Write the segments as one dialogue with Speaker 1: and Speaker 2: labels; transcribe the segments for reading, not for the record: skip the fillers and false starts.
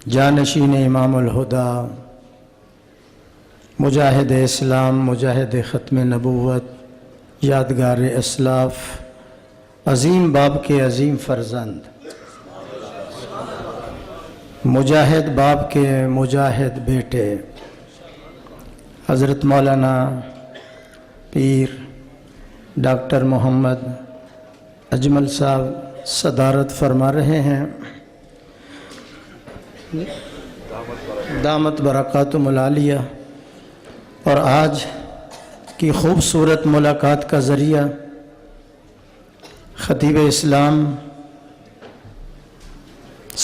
Speaker 1: جانشین امام الہدا، مجاہد اسلام، مجاہد ختم نبوت، یادگار اسلاف، عظیم باپ کے عظیم فرزند، مجاہد باپ کے مجاہد بیٹے حضرت مولانا پیر ڈاکٹر محمد اجمل صاحب صدارت فرما رہے ہیں۔ دامت برکاتہم العالیہ، اور آج کی خوبصورت ملاقات کا ذریعہ خطیب اسلام،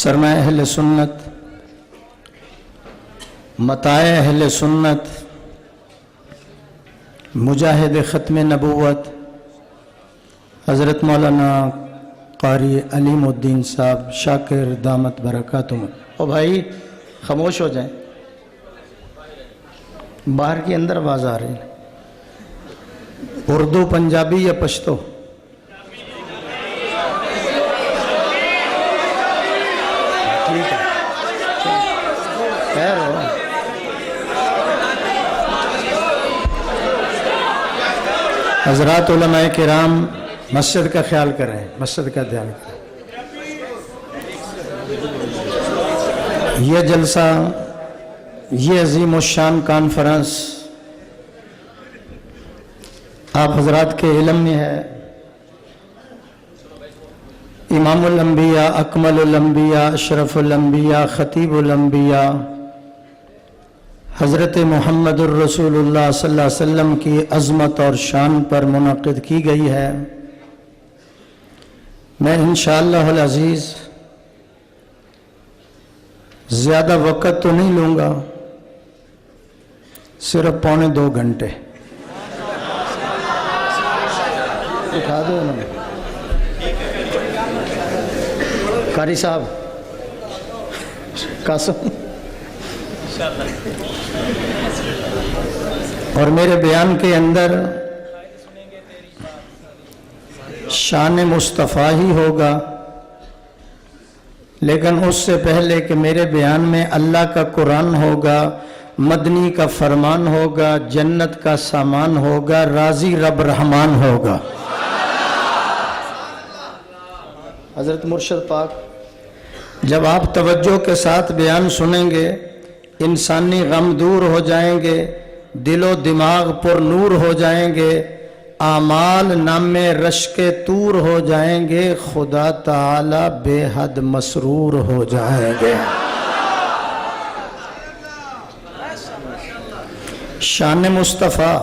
Speaker 1: سرمایہ اہل سنت، متاع اہل سنت، مجاہد ختم نبوت حضرت مولانا قاری علیم الدین صاحب شاکر دامت برکاتہم۔ او بھائی خاموش ہو جائیں، باہر کی اندر آواز آ رہی ہے۔ اردو، پنجابی یا پشتو؟ ٹھیک ہے، خیر ہو۔ حضرات علماء کرام مسجد کا خیال کریں، مسجد کا دھیان کریں۔ یہ جلسہ، یہ عظیم الشان کانفرنس آپ حضرات کے علم میں ہے۔ امام الانبیاء، اکمل الانبیاء، اشرف الانبیاء، خطیب الانبیاء حضرت محمد الرسول اللہ صلی اللہ علیہ وسلم کی عظمت اور شان پر منعقد کی گئی ہے۔ میں انشاءاللہ العزیز زیادہ وقت تو نہیں لوں گا، صرف 1.25 گھنٹے۔ اٹھا دو انہوں نے قاری صاحب قاسم۔ اور میرے بیان کے اندر شان مصطفیٰ ہی ہوگا، لیکن اس سے پہلے کہ میرے بیان میں اللہ کا قرآن ہوگا، مدنی کا فرمان ہوگا، جنت کا سامان ہوگا، راضی رب رحمان ہوگا۔ حضرت مرشد پاک جب آپ توجہ کے ساتھ بیان سنیں گے، انسانی غم دور ہو جائیں گے، دل و دماغ پر نور ہو جائیں گے، اعمال نام رشک طور ہو جائیں گے، خدا تعالی بے حد مسرور ہو جائیں گے۔ شان مصطفیٰ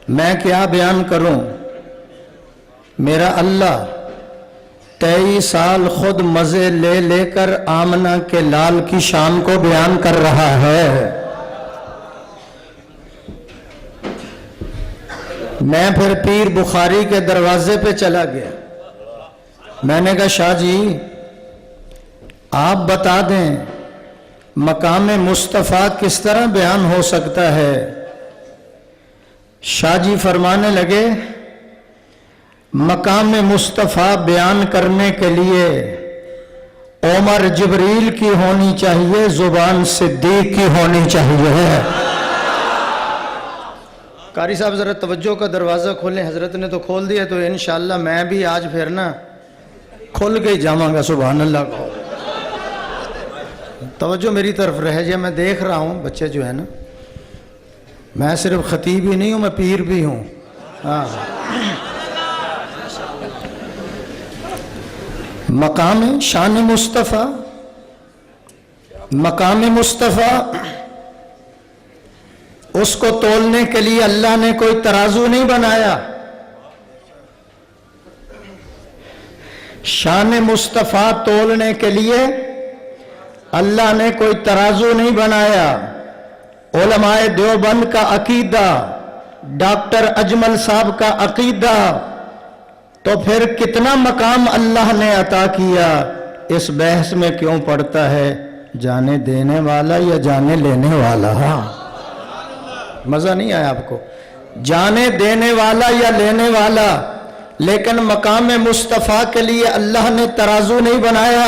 Speaker 1: میں کیا بیان کروں؟ میرا اللہ 23 سال خود مزے لے لے کر آمنہ کے لال کی شان کو بیان کر رہا ہے۔ میں پھر پیر بخاری کے دروازے پہ چلا گیا۔ میں نے کہا شاہ جی آپ بتا دیں مقام مصطفیٰ کس طرح بیان ہو سکتا ہے؟ شاہ جی فرمانے لگے مقام مصطفیٰ بیان کرنے کے لیے عمر جبریل کی ہونی چاہیے، زبان صدیق کی ہونی چاہیے۔ قاری صاحب ذرا توجہ کا دروازہ کھولیں، حضرت نے تو کھول دیا، تو انشاءاللہ میں بھی آج پھر نا کھول کے ہی جاؤں گا۔ سبحان اللہ کو توجہ میری طرف رہے جائے۔ میں دیکھ رہا ہوں بچے جو ہے نا، میں صرف خطیب ہی نہیں ہوں، میں پیر بھی ہوں۔ ہاں، مقام شان مصطفیٰ، مقام مصطفیٰ، اس کو تولنے کے لیے اللہ نے کوئی ترازو نہیں بنایا۔ شان مصطفیٰ تولنے کے لیے اللہ نے کوئی ترازو نہیں بنایا۔ علماء دیوبند کا عقیدہ، ڈاکٹر اجمل صاحب کا عقیدہ، تو پھر کتنا مقام اللہ نے عطا کیا؟ اس بحث میں کیوں پڑتا ہے جانے دینے والا یا جانے لینے والا؟ مزہ نہیں آیا آپ کو؟ جانے دینے والا یا لینے والا، لیکن مقام مصطفیٰ کے لیے اللہ نے ترازو نہیں بنایا،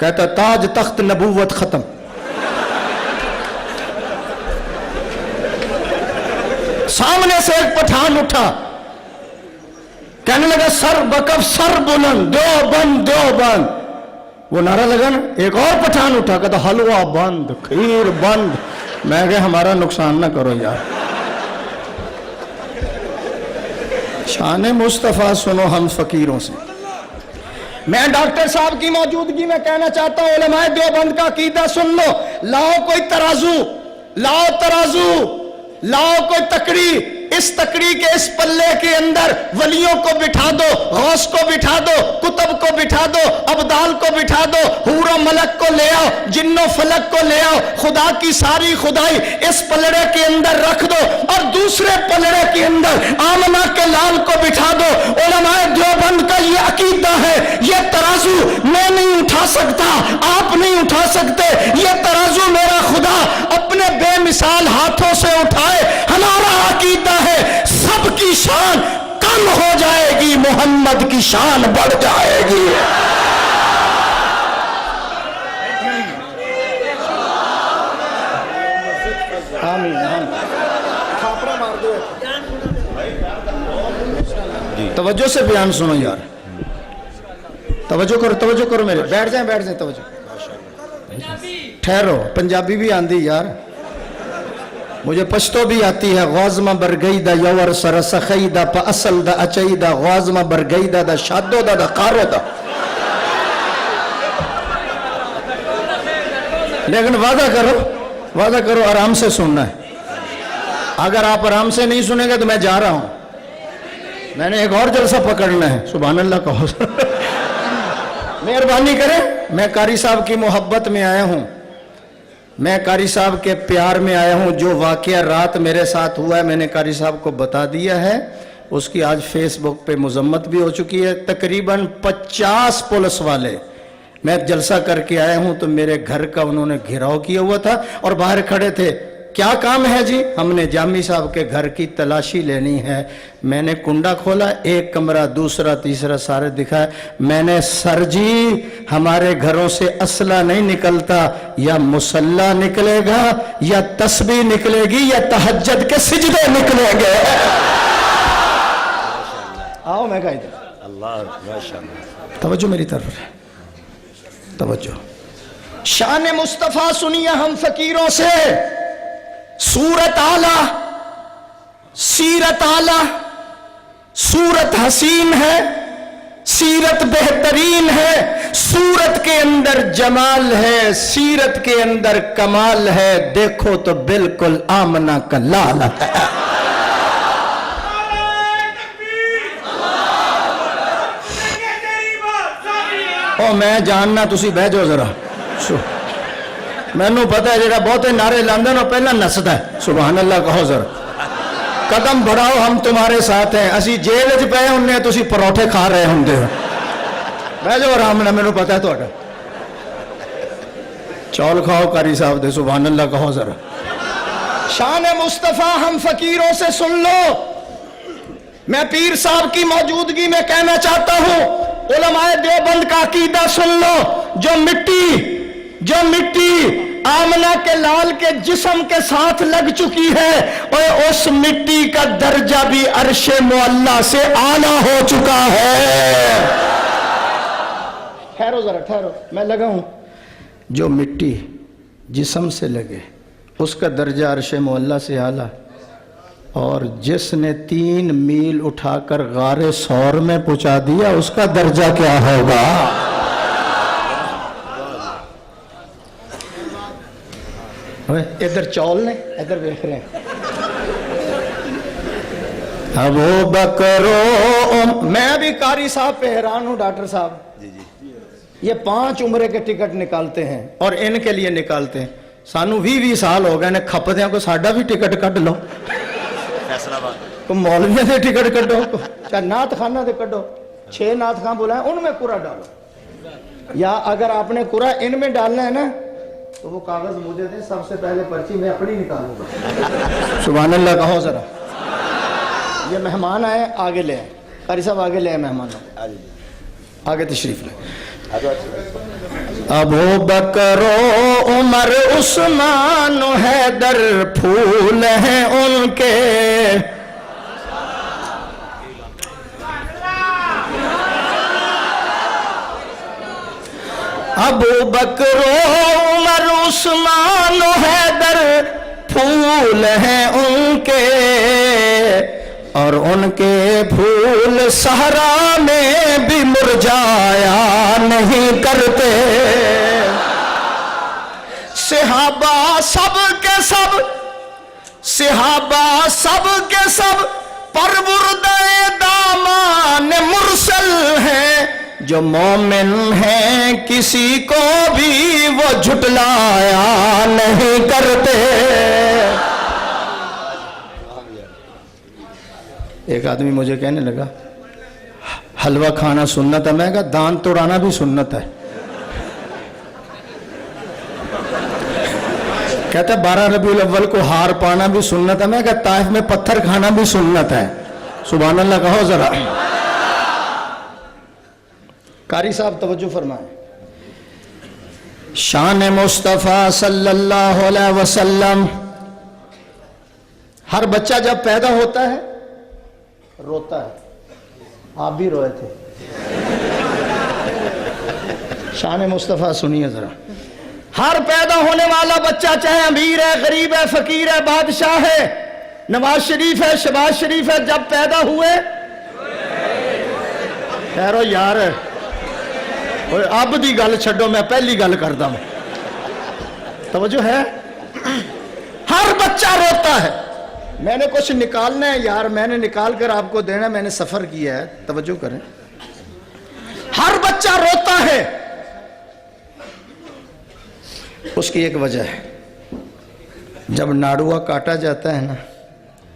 Speaker 1: کہتا تاج تخت نبوت ختم. سامنے سے ایک پٹھان اٹھا, کہنے لگا سر بکف سر بلند, دیوبند دیوبند. وہ نعرہ لگا نا, ایک اور پٹھان اٹھا, کہتا حلوہ بند, کھیر بند. میں کہا ہمارا نقصان نہ کرو یار. شان مصطفیٰ سنو ہم فقیروں سے. میں ڈاکٹر صاحب کی موجودگی میں کہنا چاہتا ہوں, علماء دیوبند کا عقیدہ سن لو. لاؤ کوئی ترازو, لاؤ ترازو, لاؤ کوئی تکڑی. اس تکڑی کے اس پلے کے اندر ولیوں کو بٹھا دو, غوث کو بٹھا دو, کتب کو بٹھا دو, ابدال کو بٹھا دو, حور و ملک کو لے آؤ, جن و فلک کو لے آؤ, خدا کی ساری خدائی اس پلڑے کے اندر رکھ دو, اور دوسرے پلڑے کے اندر آمنہ کے لال کو بٹھا دو. علماء دیوبند کا یہ عقیدہ ہے, یہ ترازو میں نہیں اٹھا سکتا, آپ نہیں اٹھا سکتے. یہ ترازو میرا خدا اپنے بے مثال ہاتھوں سے اٹھائے. ہمارا عقیدہ ہے سب کی شان کم ہو جائے گی, محمد کی شان بڑھ جائے گی. توجہ سے بیان سنو یار, توجہ کرو میرے. بیٹھ جائیں توجہ. ٹھہرو, پنجابی بھی آندی یار, مجھے پشتو بھی آتی ہے. غازمہ برگیدہ یور سر سخیدہ پا اصل دا اچیدہ, غازمہ برگیدہ دا شادو دا قارو دا. لیکن وعدہ کرو آرام سے سننا ہے. اگر آپ آرام سے نہیں سنیں گے تو میں جا رہا ہوں, میں نے ایک اور جلسہ پکڑنا ہے. سبحان اللہ کہو. مہربانی کریں, میں قاری صاحب کی محبت میں آیا ہوں, میں قاری صاحب کے پیار میں آیا ہوں. جو واقعہ رات میرے ساتھ ہوا ہے میں نے قاری صاحب کو بتا دیا ہے, اس کی آج فیس بک پہ مذمت بھی ہو چکی ہے. تقریباً 50 پولیس والے میں جلسہ کر کے آیا ہوں, تو میرے گھر کا انہوں نے گھیراؤ کیا ہوا تھا اور باہر کھڑے تھے. کیا کام ہے جی؟ ہم نے جامی صاحب کے گھر کی تلاشی لینی ہے. میں نے کنڈا کھولا, ایک کمرہ, دوسرا, تیسرا, سارے دکھائے. میں نے سر جی ہمارے گھروں سے اسلحہ نہیں نکلتا, یا مسلح نکلے گا, یا تسبیح نکلے گی, یا تہجد کے سجدے نکلیں گے. آؤ میں کہا ادھر. اللہ توجہ میری طرف, توجہ. شان مصطفیٰ سنیے ہم فقیروں سے. صورت اعلیٰ, سیرت اعلیٰ, صورت حسین ہے, سیرت بہترین ہے, صورت کے اندر جمال ہے, سیرت کے اندر کمال ہے. دیکھو تو بالکل آمنہ کا لال ہے. او میں جاننا, تسی بہ جاؤ ذرا. میں نو پتا ہے جڑا بہتے نعرے لاندے نو پہلا نسدا ہے. سبحان اللہ کہو ذرا. قدم بڑھاؤ, ہم تمہارے ساتھ ہیں. اسی جیل وچ پئے ہوندے, تسی پروٹھے کھا رہے ہوندے ہو. بہ جاؤ آرام نال, مینوں پتا ہے تہاڈا. چول کھاؤ قاری صاحب دے. سبحان اللہ کہو ذرا. شان مصطفیٰ ہم فقیروں سے سن لو. میں پیر صاحب کی موجودگی میں کہنا چاہتا ہوں, علماء دیوبند کا عقیدہ سن لو. جو مٹی آمنہ کے لال کے جسم کے ساتھ لگ چکی ہے, اور اس مٹی کا درجہ بھی عرش معلیٰ سے اعلیٰ ہو چکا ہے. ٹھہرو ذرا, ٹھہرو, میں لگا ہوں. جو مٹی جسم سے لگے اس کا درجہ عرش معلیٰ سے اعلیٰ, اور جس نے 3 میل اٹھا کر غار ثور میں پہنچا دیا اس کا درجہ کیا ہوگا؟ ادھر چول نے, ادھر دیکھ رہے ہیں. ابو بکر میں بھی قاری صاحب پہ حیران ہوں. ڈاکٹر صاحب یہ 5 عمرے کے ٹکٹ نکالتے ہیں, اور ان کے لیے نکالتے ہیں. سانو 20 سال ہو گئے نے کھپتے ہیں, کو ساڈا بھی ٹکٹ کٹ لو. کو مولویوں دے ٹکٹ کٹو, چاہے نعت خانہ دے کٹو. 6 نعت خان بلائیں, ان میں قرآن ڈالو. یا اگر آپ نے قرآن ان میں ڈالنا ہے نا, تو وہ کاغذ مجھے دیں, سب سے پہلے پرچی میں اپنی نکالوں گا. سبحان اللہ کہو ذرا. یہ مہمان آئے, آگے لے آئے. قاری صاحب آگے لے آئے مہمان, آگے تشریف لے. ابو بکر و عمر عثمان و حیدر پھول ہیں ان کے، ابو بکر و عمر عثمان و حیدر پھول ہیں ان کے، اور ان کے پھول صحرا میں بھی مرجھایا نہیں کرتے۔ صحابہ سب کے سب، صحابہ سب کے سب پروردہ دامان مرسل ہیں، جو مومن ہیں کسی کو بھی وہ جھٹلایا نہیں کرتے۔ ایک آدمی مجھے کہنے لگا حلوہ کھانا سنت ہے، میں کہا دانت توڑانا بھی سنت ہے۔ کہتا ہے 12 ربیع الاول کو ہار پانا بھی سنت ہے، میں کہا طائف میں پتھر کھانا بھی سنت ہے۔ سبحان اللہ کہو ذرا۔ قاری صاحب توجہ فرمائیں۔ شان مصطفیٰ صلی اللہ علیہ وسلم، ہر بچہ جب پیدا ہوتا ہے روتا ہے، آپ بھی روئے تھے۔ شان مصطفیٰ سنیے ذرا۔ ہر پیدا ہونے والا بچہ چاہے امیر ہے، غریب ہے، فقیر ہے، بادشاہ ہے، نواز شریف ہے، شہباز شریف ہے، جب پیدا ہوئے خیرو یار اب دی گل چھڈو، میں پہلی گل کرتا ہوں، توجہ ہے۔ ہر بچہ روتا ہے۔ میں نے کچھ نکالنا ہے یار، میں نے نکال کر آپ کو دینا، میں نے سفر کیا ہے، توجہ کریں۔ ہر بچہ روتا ہے، اس کی ایک وجہ ہے، جب ناڑوا کاٹا جاتا ہے نا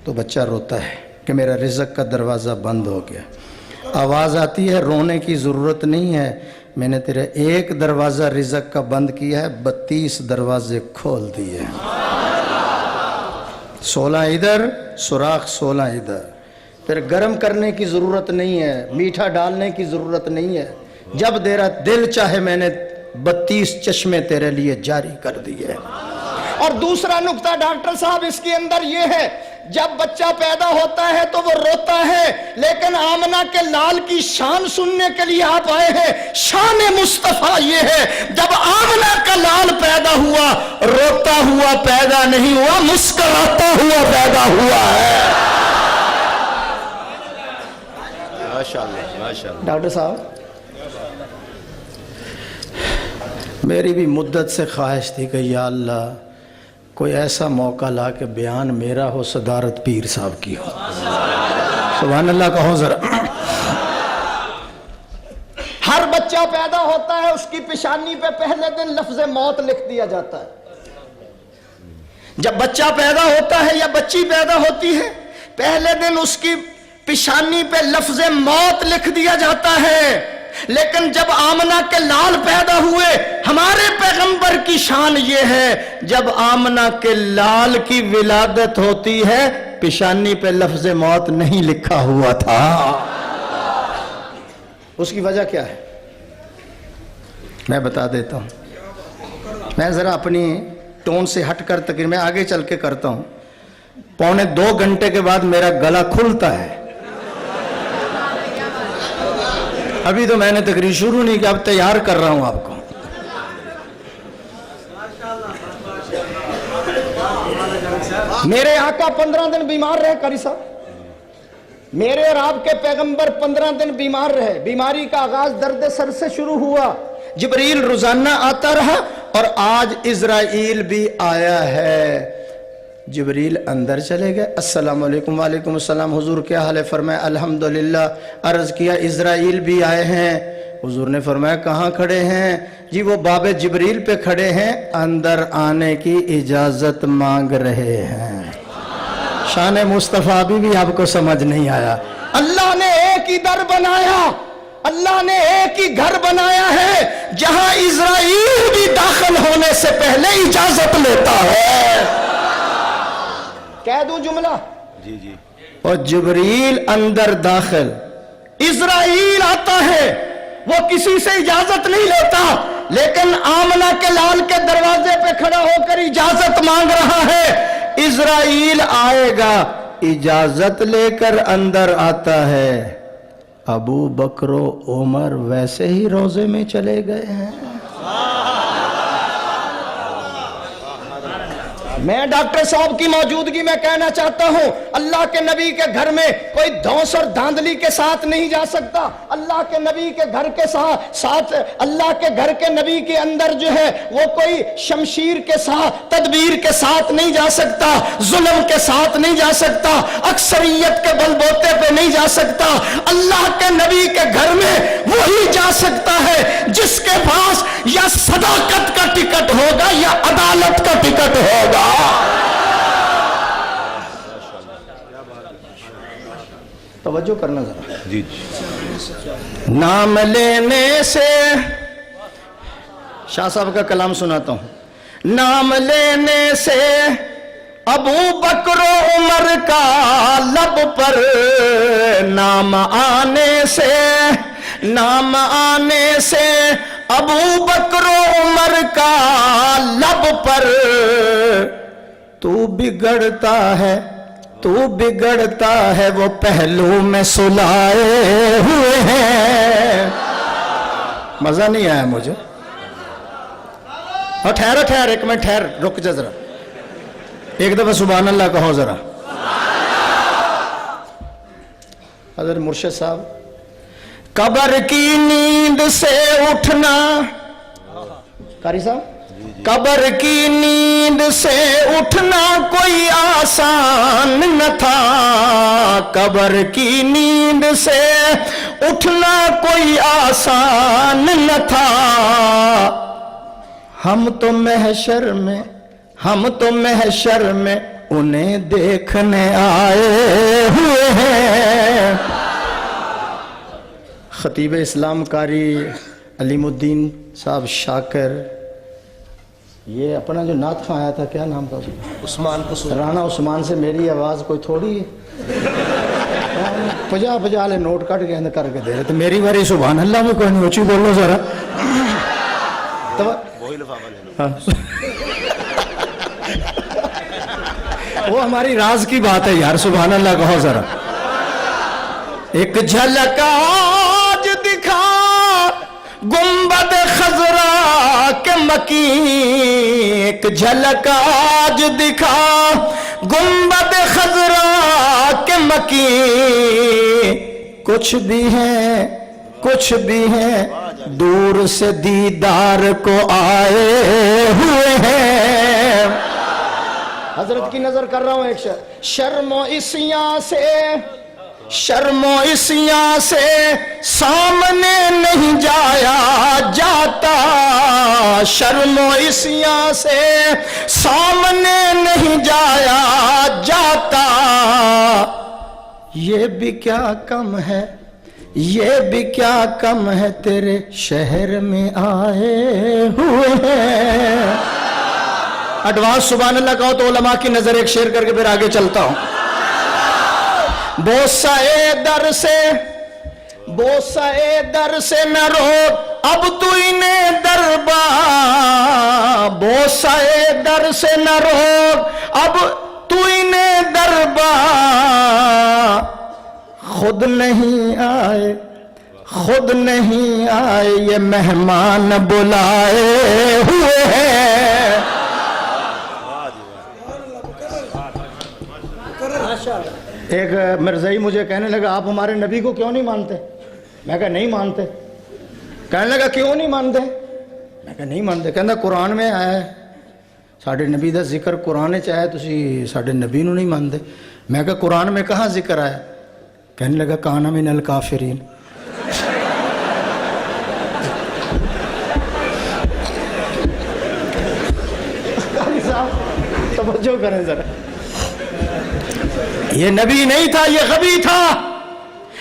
Speaker 1: تو بچہ روتا ہے کہ میرا رزق کا دروازہ بند ہو گیا۔ آواز آتی ہے رونے کی ضرورت نہیں ہے، میں نے تیرے ایک دروازہ رزق کا بند کیا ہے، 32 دروازے کھول دیے، 16 ادھر سوراخ 16 ادھر۔ پھر گرم کرنے کی ضرورت نہیں ہے، میٹھا ڈالنے کی ضرورت نہیں ہے، جب تیرا دل چاہے میں نے 32 چشمے تیرے لیے جاری کر دیے۔ اور دوسرا نقطہ ڈاکٹر صاحب اس کے اندر یہ ہے، جب بچہ پیدا ہوتا ہے تو وہ روتا ہے، لیکن آمنہ کے لال کی شان سننے کے لیے آپ آئے ہیں۔ شان مصطفیٰ یہ ہے، جب آمنہ کا لال پیدا ہوا روتا ہوا پیدا نہیں ہوا، مسکراتا ہوا پیدا ہوا ہے۔ ماشاءاللہ ڈاکٹر صاحب، میری بھی مدت سے خواہش تھی کہ یا اللہ کوئی ایسا موقع لا کہ بیان میرا ہو، صدارت پیر صاحب کی ہو۔ سبحان اللہ کہو ذرا۔ ہر بچہ پیدا ہوتا ہے، اس کی پیشانی پہ پہلے دن لفظ موت لکھ دیا جاتا ہے۔ جب بچہ پیدا ہوتا ہے یا بچی پیدا ہوتی ہے، پہلے دن اس کی پیشانی پہ لفظ موت لکھ دیا جاتا ہے۔ لیکن جب آمنہ کے لال پیدا ہوئے، ہمارے پیغمبر کی شان یہ ہے، جب آمنہ کے لال کی ولادت ہوتی ہے پیشانی پہ لفظ موت نہیں لکھا ہوا تھا۔ اس کی وجہ کیا ہے میں بتا دیتا ہوں۔ میں ذرا اپنی ٹون سے ہٹ کر تقریر میں آگے چل کے کرتا ہوں۔ 1.25 گھنٹے کے بعد میرا گلا کھلتا ہے۔ ابھی تو میں نے تقریر شروع نہیں کی، اب تیار کر رہا ہوں آپ کو۔ میرے آقا 15 دن بیمار رہے، قاری صاحب، میرے اور آپ کے پیغمبر 15 دن بیمار رہے۔ بیماری کا آغاز درد سر سے شروع ہوا، جبریل روزانہ آتا رہا، اور آج اسرائیل بھی آیا ہے۔ جبریل اندر چلے گئے، السلام علیکم، وعلیکم السلام، حضور کیا حال ہے؟ فرمایا الحمدللہ۔ عرض کیا اسرائیل بھی آئے ہیں؟ حضور نے فرمایا کہاں کھڑے ہیں؟ جی وہ باب جبریل پہ کھڑے ہیں، اندر آنے کی اجازت مانگ رہے ہیں۔ شان مصطفیٰ بھی آپ کو سمجھ نہیں آیا۔ اللہ نے ایک ہی در بنایا، اللہ نے ایک ہی گھر بنایا ہے جہاں اسرائیل بھی داخل ہونے سے پہلے اجازت لیتا ہے۔ کہہ دوں جملہ؟ جی جی۔ اور جبریل اندر داخل، اسرائیل آتا ہے، وہ کسی سے اجازت نہیں لیتا، لیکن آمنہ کے لال کے دروازے پہ کھڑا ہو کر اجازت مانگ رہا ہے. اسرائیل آئے گا, اجازت لے کر اندر آتا ہے. ابو بکر و عمر ویسے ہی روضے میں چلے گئے ہیں. میں ڈاکٹر صاحب کی موجودگی میں کہنا چاہتا ہوں, اللہ کے نبی کے گھر میں کوئی دھونس اور دھاندلی کے ساتھ نہیں جا سکتا. اللہ کے نبی کے گھر کے ساتھ اللہ کے گھر کے نبی کے اندر جو ہے وہ کوئی شمشیر کے ساتھ, تدبیر کے ساتھ نہیں جا سکتا, ظلم کے ساتھ نہیں جا سکتا, اکثریت کے بل بوتے پہ نہیں جا سکتا. اللہ کے نبی کے گھر میں وہی جا سکتا ہے جس کے پاس یا صداقت کا ٹکٹ ہوگا یا عدالت کا ٹکٹ ہوگا. توجہ کرنا ذرا.
Speaker 2: جی
Speaker 1: نام لینے سے, شاہ صاحب کا کلام سناتا ہوں. نام لینے سے ابو بکر و عمر کا لب پر, نام آنے سے, نام آنے سے ابو بکر و عمر کا لب پر, تو بگڑتا ہے, تو بگڑتا ہے, وہ پہلو میں سلائے ہوئے ہیں. مزہ نہیں آیا مجھے. اور ٹھہر ایک منٹ ٹھہر, رک جا ذرا, ایک دفعہ سبحان اللہ کہو ذرا. حضرت مرشد صاحب, قبر کی نیند سے اٹھنا, قاری صاحب, قبر کی نیند سے اٹھنا کوئی آسان نہ تھا. قبر کی نیند سے اٹھنا کوئی آسان نہ تھا. ہم تو محشر میں, ہم تو محشر میں انہیں دیکھنے آئے ہوئے ہیں. خطیب اسلام قاری علیم الدین صاحب شاکر, یہ اپنا جو نعت خواہ آیا تھا, کیا نام تھا
Speaker 2: عثمان قصور,
Speaker 1: رانا عثمان سے میری آواز کوئی تھوڑی ہے, 50 نوٹ کٹ کے اندر کر کے دے رہے تو میری باری سبحان اللہ میں کوئی نہیں, اونچی بولو ذرا. وہ ہماری راز کی بات ہے یار, سبحان اللہ کہو ذرا. ایک جھلک آج دکھا گنبد خضرا کے مکین, ایک جھلک آج دکھا گنبد خضرا کے مکین. کچھ بھی ہیں, کچھ بھی ہیں, دور سے دیدار کو آئے ہوئے ہیں. حضرت کی نظر کر رہا ہوں. ایک شرم و عصیاں سے, شرم و عصیاں سے سامنے نہیں جایا جاتا. شرم و عصیاں سے سامنے نہیں جایا جاتا. یہ بھی کیا کم ہے, یہ بھی کیا کم ہے, تیرے شہر میں آئے ہوئے ہیں. ایڈوانس سبحان اللہ کہو تو علماء کی نظر ایک شعر کر کے پھر آگے چلتا ہوں. بوسہ در سے, بوسہ در سے نہ رو اب تو انہیں دربا. بوسہ در سے نہ رو اب تو انہیں دربا. خود نہیں آئے, خود نہیں آئے, یہ مہمان بلائے ہوئے ہیں. ایک مرزائی مجھے کہنے لگا آپ ہمارے نبی کو کیوں نہیں مانتے؟ میں کہا نہیں مانتے. کہنے لگا کیوں نہیں مانتے؟ میں کہا نہیں مانتے. کہنا قرآن میں آیا ہے, ساڑھے نبی دا ذکر قرآن چاہے تسی ساڑھے نبی نو نہیں مانتے. میں کہا قرآن میں کہاں ذکر آیا؟ کہنے لگا کانا من الکافرین. توجہ کریں ذرا, یہ نبی نہیں تھا, یہ غبی تھا.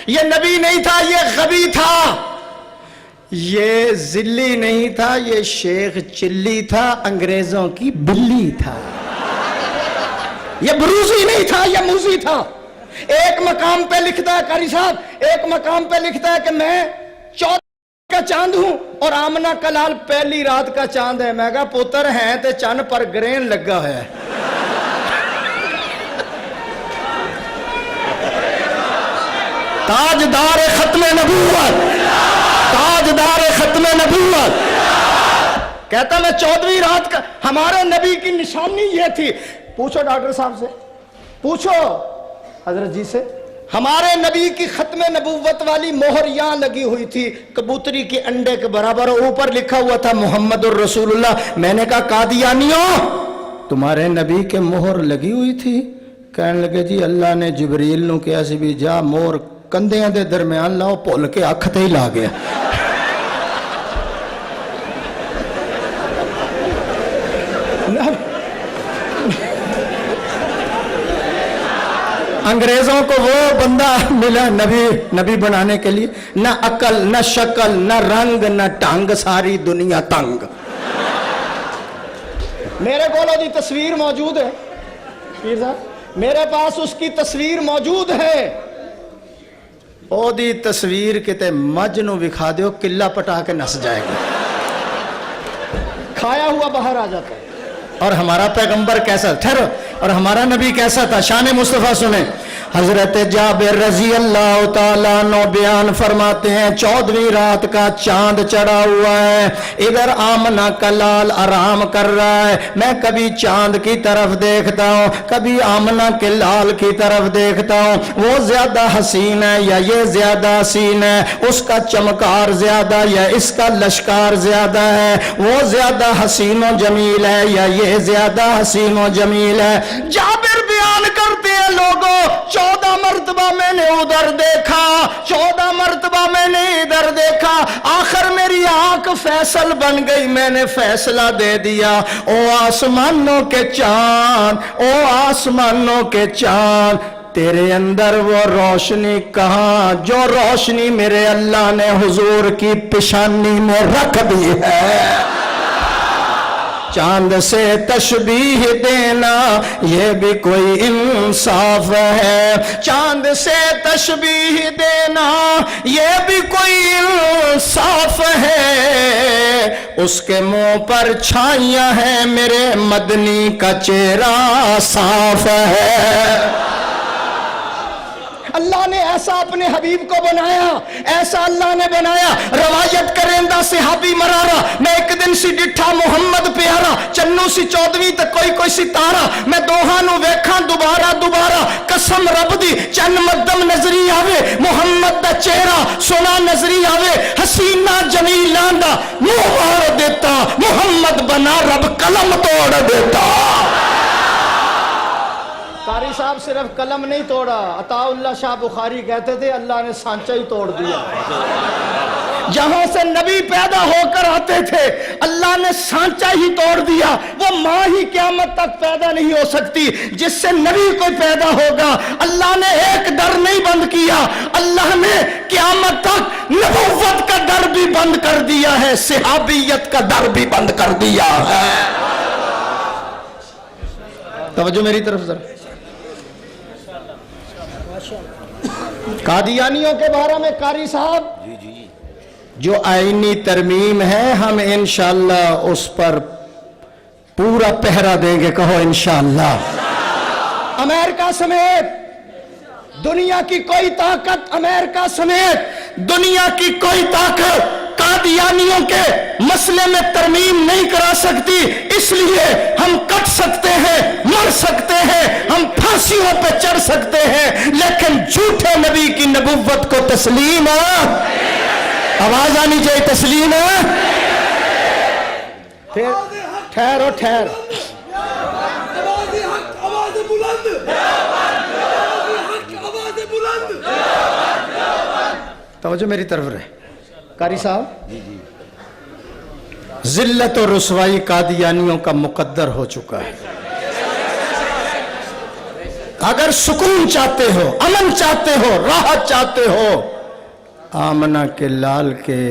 Speaker 1: یہ نبی نہیں تھا, یہ غبی تھا. یہ ذلی نہیں تھا, یہ شیخ چلی تھا, انگریزوں کی بلی تھا. یہ بروزی نہیں تھا, یہ موزی تھا. ایک مقام پہ لکھتا ہے قاری صاحب, ایک مقام پہ لکھتا ہے کہ میں 14 چاند ہوں اور آمنہ کا لال پہلی رات کا چاند ہے. میں کہا پتر ہیں تے چند پر گرین لگا ہے. تاجدار ختم نبوت، تاجدار ختم نبوت کہتا میں 14ویں رات کا. ہمارے نبی کی نشانی یہ تھی. پوچھو ڈاکٹر صاحب سے، پوچھو حضرت جی سے. ہمارے نبی کی ختم نبوت والی مہر یہاں لگی ہوئی تھی، کبوتری کے انڈے کے برابر، اوپر لکھا ہوا تھا محمد الرسول اللہ. میں نے کہا قادیانیوں تمہارے نبی کے مہر لگی ہوئی تھی؟ کہنے لگے جی اللہ نے جبریل نو کہا سی بھی جا مہر کندیاں دے درمیان لاؤ، پھول کے اکھ تے ہی لا گیا. انگریزوں کو وہ بندہ ملا نبی بنانے کے لیے، نہ عقل نہ شکل نہ رنگ نہ ٹنگ، ساری دنیا تنگ. میرے کولو دی تصویر موجود ہے پیر صاحب، میرے پاس اس کی تصویر موجود ہے. او دی تصویر کتے مجھ نو وکھا دیو، قلعہ پٹا کے نس جائے گا، کھایا ہوا باہر آ جاتا ہے. اور ہمارا پیغمبر کیسا، ٹھہرو، اور ہمارا نبی کیسا تھا؟ شان مصطفیٰ سنیں. حضرت جابر رضی اللہ تعالیٰ عنہ بیان فرماتے ہیں 14ویں رات کا چاند چڑھا ہوا ہے، ادھر آمنہ کا لال آرام کر رہا ہے. میں کبھی چاند کی طرف دیکھتا ہوں، کبھی آمنہ کے لال کی طرف دیکھتا ہوں. وہ زیادہ حسین ہے یا یہ زیادہ حسین ہے؟ اس کا چمکار زیادہ یا اس کا لشکار زیادہ ہے؟ وہ زیادہ حسین و جمیل ہے یا یہ زیادہ حسین و جمیل ہے؟ جابر بیان کرتے ہیں لوگوں 14 مرتبہ میں نے ادھر دیکھا، 14 مرتبہ میں نے ادھر دیکھا، آخر میری آنکھ فیصل بن گئی، میں نے فیصلہ دے دیا. او آسمانوں کے چاند، او آسمانوں کے چاند، تیرے اندر وہ روشنی کہاں جو روشنی میرے اللہ نے حضور کی پیشانی میں رکھ دی ہے؟ چاند سے تشبیہ دینا یہ بھی کوئی انصاف ہے، چاند سے تشبیہ دینا یہ بھی کوئی انصاف ہے. اس کے منہ پر چھائیاں ہیں، میرے مدنی کا چہرہ صاف ہے. اللہ نے ایسا اپنے حبیب کو بنایا، ایسا اللہ نے بنایا. روایت کرندہ صحابی مرارا، میں ایک دن سی ڈٹھا محمد پیارا، چنو سی 14ویں تک کوئی ستارہ، میں دوہانو ویکھاں دوبارہ قسم رب دی چن مدم نظری آوے، محمد دا چہرہ سونا نظری آوے، حسینہ جمیلان دا منہ مار دیتا، محمد بنا رب قلم توڑ دیتا. قاری صاحب صرف قلم نہیں توڑا، عطا اللہ شاہ بخاری کہتے تھے اللہ نے سانچہ ہی توڑ دیا. جہاں سے نبی پیدا ہو کر آتے تھے اللہ نے سانچہ ہی توڑ دیا. وہ ماں ہی قیامت تک پیدا نہیں ہو سکتی جس سے نبی کوئی پیدا ہوگا. اللہ نے ایک در نہیں بند کیا، اللہ نے قیامت تک نبوت کا در بھی بند کر دیا ہے، صحابیت کا در بھی بند کر دیا ہے. توجہ میری طرف ذرا. قادیانیوں کے بارے میں قاری صاحب جو آئینی ترمیم ہے ہم انشاءاللہ اس پر پورا پہرا دیں گے، کہو انشاءاللہ. امریکہ سمیت دنیا کی کوئی طاقت، امریکہ سمیت دنیا کی کوئی طاقت قادیانیوں کے مسئلے میں ترمیم نہیں کرا سکتی. اس لیے ہم کٹ سکتے ہیں، مر سکتے ہیں، ہم پھانسیوں پہ چڑھ سکتے ہیں، لیکن جھوٹے نبی کی نبوت کو تسلیم ہے. آواز آنی چاہیے تسلیم ہے. ٹھہرو توجہ میری طرف رہے. قاری صاحب ذلت و رسوائی قادیانیوں کا مقدر ہو چکا ہے. اگر سکون چاہتے ہو، امن چاہتے ہو، راحت چاہتے ہو، آمنہ کے لال کے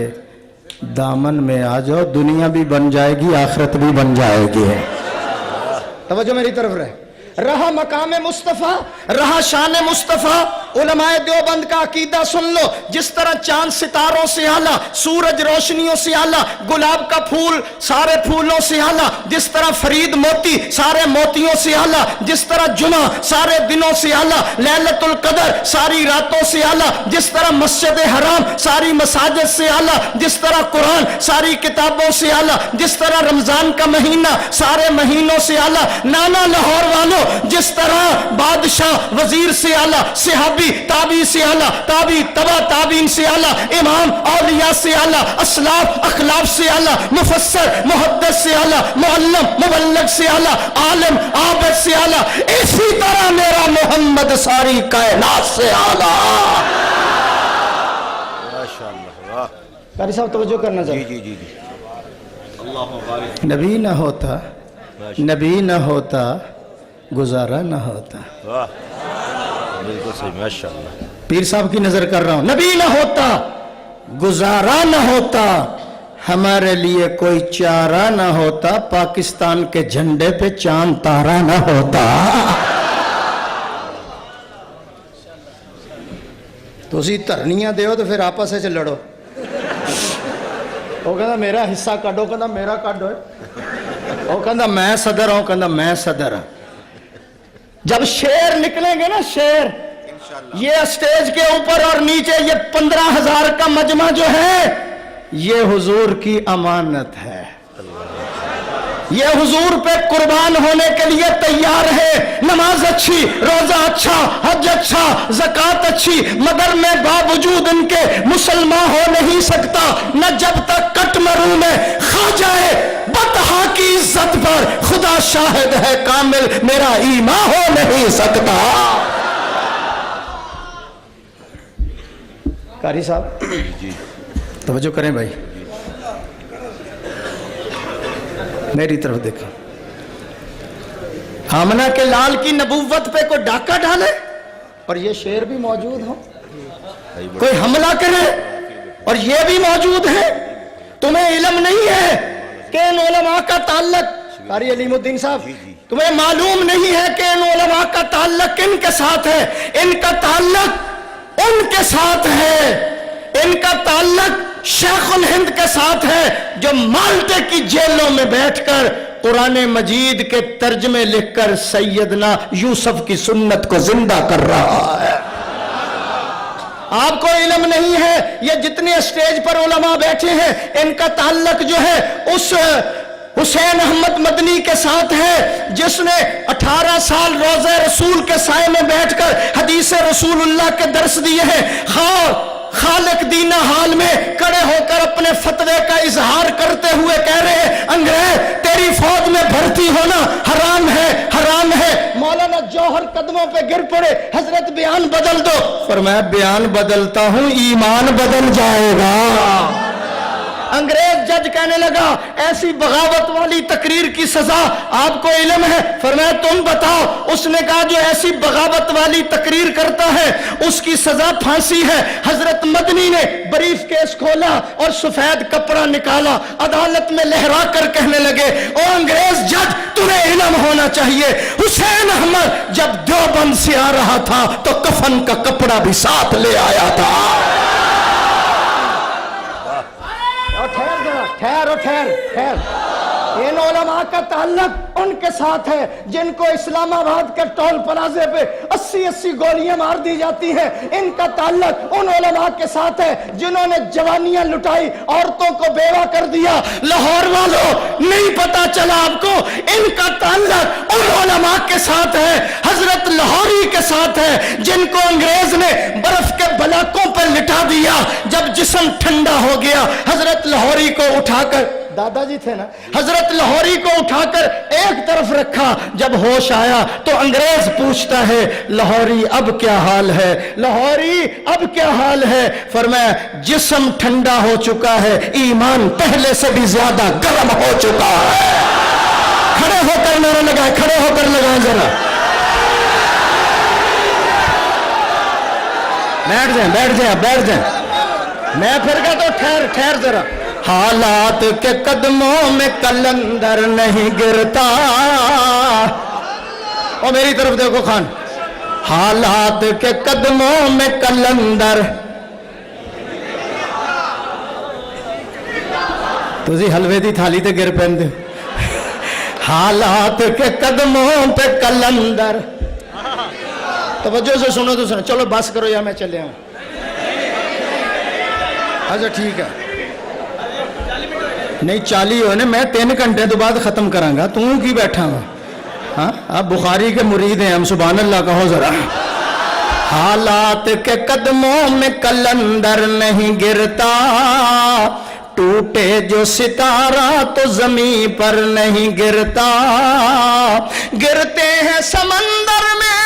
Speaker 1: دامن میں آ جاؤ، دنیا بھی بن جائے گی، آخرت بھی بن جائے گی. توجہ میری طرف رہے. رہا مقام مصطفیٰ، رہا شان مصطفیٰ، علماء دیوبند کا عقیدہ سن لو، جس طرح چاند ستاروں سے اعلیٰ، سورج روشنیوں سے اعلیٰ، گلاب کا پھول سارے پھولوں سے اعلیٰ، جس طرح فرید موتی سارے موتیوں سے اعلیٰ، جس طرح جمعہ سارے دنوں سے اعلیٰ، لیلۃ القدر ساری راتوں سے اعلیٰ، جس طرح مسجد حرام ساری مساجد سے اعلیٰ، جس طرح قرآن ساری کتابوں سے اعلیٰ، جس طرح رمضان کا مہینہ سارے مہینوں سے اعلیٰ، نانا لاہور والوں جس طرح بادشاہ وزیر سے اعلیٰ، صحابی تابعی سے اعلیٰ، تابعی تبع تابعین سے اعلیٰ، امام اولیاء سے اعلیٰ، اسلاف اخلاف سے اعلیٰ، مفسر محدث سے اعلیٰ، معلم مبلغ سے اعلیٰ، عالم عابد سے اعلیٰ، اسی طرح میرا محمد ساری کائنات سے اعلیٰ۔ ماشاءاللہ، قاری صاحب توجہ کرنا چاہیے۔ جی جی جی، نبی نہ ہوتا، نبی نہ ہوتا، گزارا نہ ہوتا۔ بالکل صحیح، ماشاءاللہ۔ پیر صاحب کی نظر کر رہا ہوں، نبی نہ ہوتا، گزارا نہ ہوتا، ہمارے لیے کوئی چارہ نہ ہوتا، پاکستان کے جھنڈے پہ چاند تارا نہ ہوتا۔ تو اسی ترنیاں دیو تو پھر آپس سے لڑو۔ وہ کہنا میرا حصہ کڈو، کہنا میرا کڈو، وہ کہنا میں صدر ہوں، کہنا میں صدر ہوں۔ جب شیر نکلیں گے نا شیر، یہ اسٹیج کے اوپر اور نیچے یہ 15,000 کا مجمع جو ہے یہ حضور کی امانت ہے، یہ حضور پہ قربان ہونے کے لیے تیار ہے۔ نماز اچھی، روزہ اچھا، حج اچھا، زکوٰۃ اچھی، مگر میں باوجود ان کے مسلمان ہو نہیں سکتا، نہ جب تک کٹ مروں میں کھا جائے بطحا کی عزت پر خدا شاہد ہے کامل میرا ایمان ہو نہیں سکتا۔ قاری صاحب جی توجہ کریں بھائی، میری طرف دیکھیں۔ آمنہ کے لال کی نبوت پہ کوئی ڈاکہ ڈالے اور یہ شیر بھی موجود ہو، کوئی حملہ کرے اور یہ بھی موجود ہے، تمہیں علم نہیں ہے کہ ان علماء کا تعلق، قاری علیم الدین صاحب تمہیں معلوم نہیں ہے کہ ان علماء کا تعلق کن کے ساتھ ہے؟ ان کا تعلق ان کے ساتھ ہے، ان کا تعلق شیخ الہند کے ساتھ ہے جو مالٹے کی جیلوں میں بیٹھ کر قرآن مجید کے ترجمے لکھ کر سیدنا یوسف کی سنت کو زندہ کر رہا ہے۔ آپ کو علم نہیں ہے یہ جتنے اسٹیج پر علماء بیٹھے ہیں ان کا تعلق جو ہے اس حسین احمد مدنی کے ساتھ ہے جس نے 18 سال روضہ رسول کے سائے میں بیٹھ کر حدیث رسول اللہ کے درس دیے ہیں، خالق دینہ حال میں کڑے ہو کر اپنے فتوے کا اظہار کرتے ہوئے کہہ رہے ہیں انگریز تیری فوج میں بھرتی ہونا حرام ہے، حرام ہے۔ مولانا جوہر قدموں پہ گر پڑے، حضرت بیان بدل دو، فرمایا بیان بدلتا ہوں ایمان بدل جائے گا۔ انگریز جج کہنے لگا ایسی بغاوت والی تقریر کی سزا آپ کو علم ہے؟ فرمایا تم بتاؤ۔ اس نے کہا جو ایسی بغاوت والی تقریر کرتا ہے اس کی سزا پھانسی ہے۔ حضرت مدنی نے بریف کیس کھولا اور سفید کپڑا نکالا، عدالت میں لہرا کر کہنے لگے او انگریز جج تمہیں علم ہونا چاہیے، حسین احمد جب دیوبند سے آ رہا تھا تو کفن کا کپڑا بھی ساتھ لے آیا تھا۔ ٹھہر ان علماء کا تعلق ان کے ساتھ ہے جن کو اسلام آباد کے ٹول پلازے پہ 80 گولیاں مار دی جاتی ہیں، ان کا تعلق ان علماء کے ساتھ ہے جنہوں نے جوانیاں لٹائی، عورتوں کو بیوہ کر دیا۔ لاہور والوں نہیں پتا چلا آپ کو، ان کا تعلق ان علماء کے ساتھ ہے، حضرت لاہوری کے ساتھ ہے جن کو انگریز نے برف کے بلاکوں پر لٹا دیا، جب جسم ٹھنڈا ہو گیا حضرت لاہوری کو اٹھا کر، دادا جی تھے نا، حضرت لاہوری کو اٹھا کر ایک طرف رکھا، جب ہوش آیا تو انگریز پوچھتا ہے لاہوری اب کیا حال ہے، لاہوری اب کیا حال ہے؟ فرمایا جسم ٹھنڈا ہو چکا ہے، ایمان پہلے سے بھی زیادہ گرم ہو چکا ہے۔ کھڑے ہو کر نعرہ لگائے، کھڑے ہو کر لگائیں ذرا، بیٹھ جائیں، میں پھر کہا تو ٹھہر ذرا۔ حالات کے قدموں میں کلندر نہیں گرتا، اور میری طرف دیکھو خان، حالات کے قدموں میں کلندر. تسی حلوے دی تھالی تے گر پیندے ہو. حالات کے قدموں پہ کلندر. توجہ سے سنو تو سنو. چلو بس کرو یا میں چلے آؤں. اچھا ٹھیک ہے. نہیں 40 ہوئے نا, میں 3 گھنٹے تو بعد ختم کروں گا. تم کی بیٹھا ہوں. ہاں آپ بخاری کے مرید ہیں ہم. سبحان اللہ کہو ذرا. حالات کے قدموں میں کلندر نہیں گرتا, ٹوٹے جو ستارہ تو زمین پر نہیں گرتا. گرتے ہیں سمندر میں,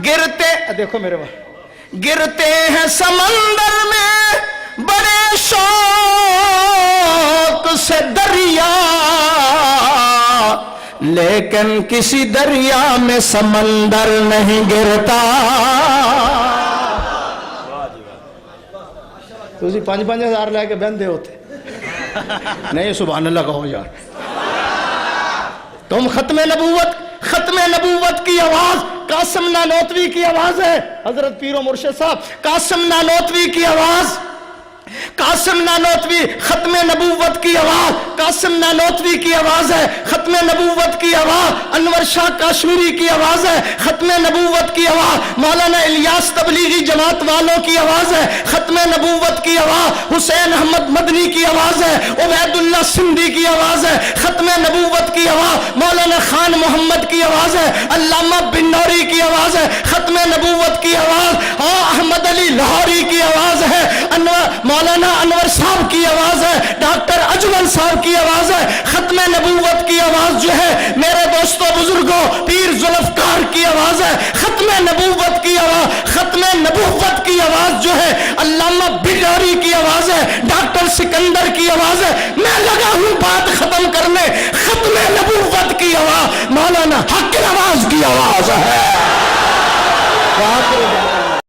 Speaker 1: گرتے دیکھو میرے بھائی, گرتے ہیں سمندر میں بڑے شوق سے دریا, لیکن کسی دریا میں سمندر نہیں گرتا. تسی 5-5 ہزار لے کے بہندے ہوتے نہیں. سبحان اللہ کہو یار. تم ختم نبوت کی آواز قاسم نانوتوی کی آواز ہے. حضرت پیر و مرشد صاحب قاسم نانوتوی کی آواز, قاسم نانوتوی ختم نبوت کی آواز, قاسم نانوتوی کی آواز ہے. ختم نبوت کی آواز انور شاہ کاشمیری کی آواز ہے. ختم نبوت کی آواز مولانا الیاس تبلیغی جماعت والوں کی آواز ہے. ختم نبوت کی آواز حسین احمد مدنی کی آواز ہے. عبید اللہ سندھی کی آواز ہے. ختم نبوت کی آواز مولانا خان محمد کی آواز ہے. علامہ بن نوری کی آواز ہے. ختم نبوت کی آواز احمد علی لاہوری کی آواز ہے. مولانا انور صاحب کی آواز ہے. ڈاکٹر اجمل صاحب کی آواز ہے. ختم نبوت کی آواز جو ہے میرے دوستوں بزرگوں پیر ذوالفقار کی آواز ہے. ختم نبوت کی آواز, ختم نبوت کی آواز جو ہے علامہ بنوری کی آواز ہے. ڈاکٹر سکندر کی آواز ہے. میں لگا ہوں بات ختم کرنے. ختم نبوت کی آواز مولانا حق نواز کی آواز ہے.